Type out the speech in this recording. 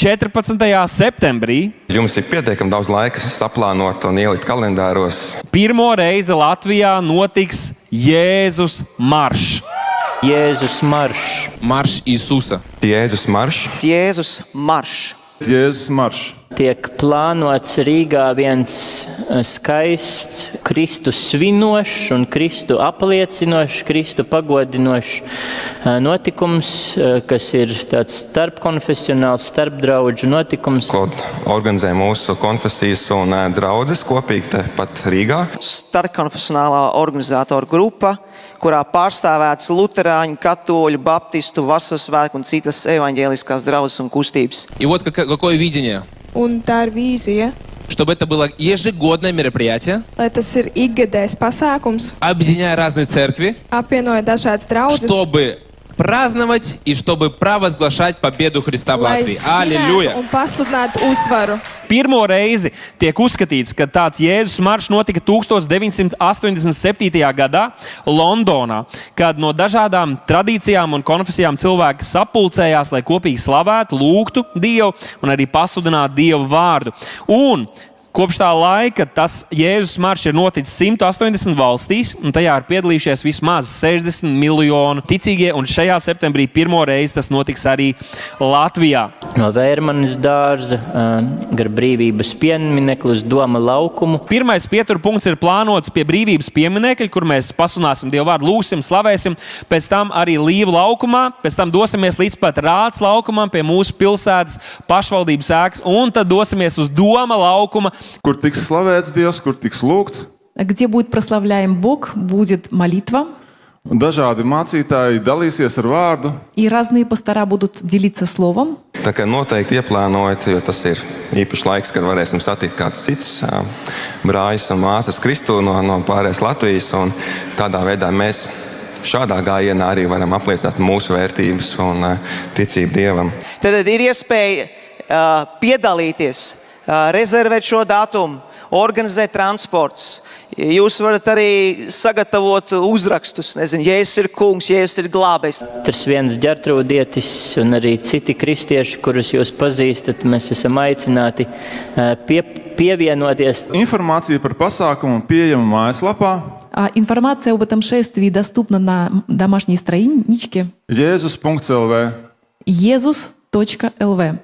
14. septembrī Jums ir pietiekami daudz laika saplānot un ielikt kalendāros. pirmo reizi Latvijā notiks Jēzus maršs. Jēzus maršs. Марш Иисуса. Jēzus maršs. Jēzus maršs. Jēzus maršs. Tiek plānots Rīgā viens skaists, Kristu svinošs un Kristu apliecinošs, Kristu pagodinošs notikums, kas ir tāds starpkonfesionāls, starpdraudžu notikums. Ko organizē mūsu konfesijas un draudzes kopīgi tepat Rīgā. Starpkonfesionālā organizātora grupa, kurā pārstāvēts luterāņu, katoļu, baptistu, vasaras svētku un citas evaņģēliskās draudzes un kustības. И вот какое видение. Un tā ir vīzija, Чтобы это было ежегодное мероприятие, lai tas ir ikgadējs pasākums, объединяя разные церкви, apvienoja dažādas draudzes, чтобы праздновать и чтобы провозглашать победу Христа в lai Латвии. svinētu Аллилуйя! un pasludinātu uzvaru. Pirmo reizi tiek uzskatīts, ka tāds Jēzus maršs notika 1987. gadā Londonā, kad no dažādām tradīcijām un konfesijām cilvēki sapulcējās, lai kopīgi slavētu, lūgtu Dievu un arī pasludinātu Dievu vārdu. Un kopš tā laika tas Jēzus maršs ir noticis 180 valstīs, un tajā ir piedalījušies vismaz 60 miljoni ticīgie, un šajā septembrī pirmo reizi tas notiks arī Latvijā. No Vērmanas dārza, gar Brīvības pieminekli uz Doma laukumu. Pirmais pieturpunkts ir plānots pie Brīvības pieminekļa, kur mēs pasludināsim Dievu vārdu, lūgsim, slavēsim. Pēc tam arī Līvu laukumā, pēc tam dosimies līdz pat Rāds laukumam pie mūsu pilsētas pašvaldības ēkas, un tad dosimies uz Doma laukuma, Kur tiks slavēts Dievs, kur tiks lūgts. Где будет прославляем Бог, будет молитва, Un dažādi mācītāji dalīsies ar vārdu. и разные пастора будут делиться словом. Tā kā noteikti ieplānojot, jo tas ir īpašs laiks, kad varēsim satikt kāds cits brāļus un māsas Kristu no pārējās Latvijas. Un tādā veidā mēs šādā gājienā arī varam apliecināt mūsu vērtības un ticību Dievam. Tad ir iespēja piedalīties, rezervēt šo datumu, organizēt transports. Jūs varat arī sagatavot uzrakstus. Nezinu, Jēzus ir kungs, Jēzus ir glābējs. Tas viens ģertrūdietis un arī citi kristieši, kurus jūs pazīstat, mēs esam aicināti pievienoties. Informācija par pasākumu pieejama mājaslapā. Информация об этом шествии доступна на домашней страничке Jēzus.lv. jesus.lv.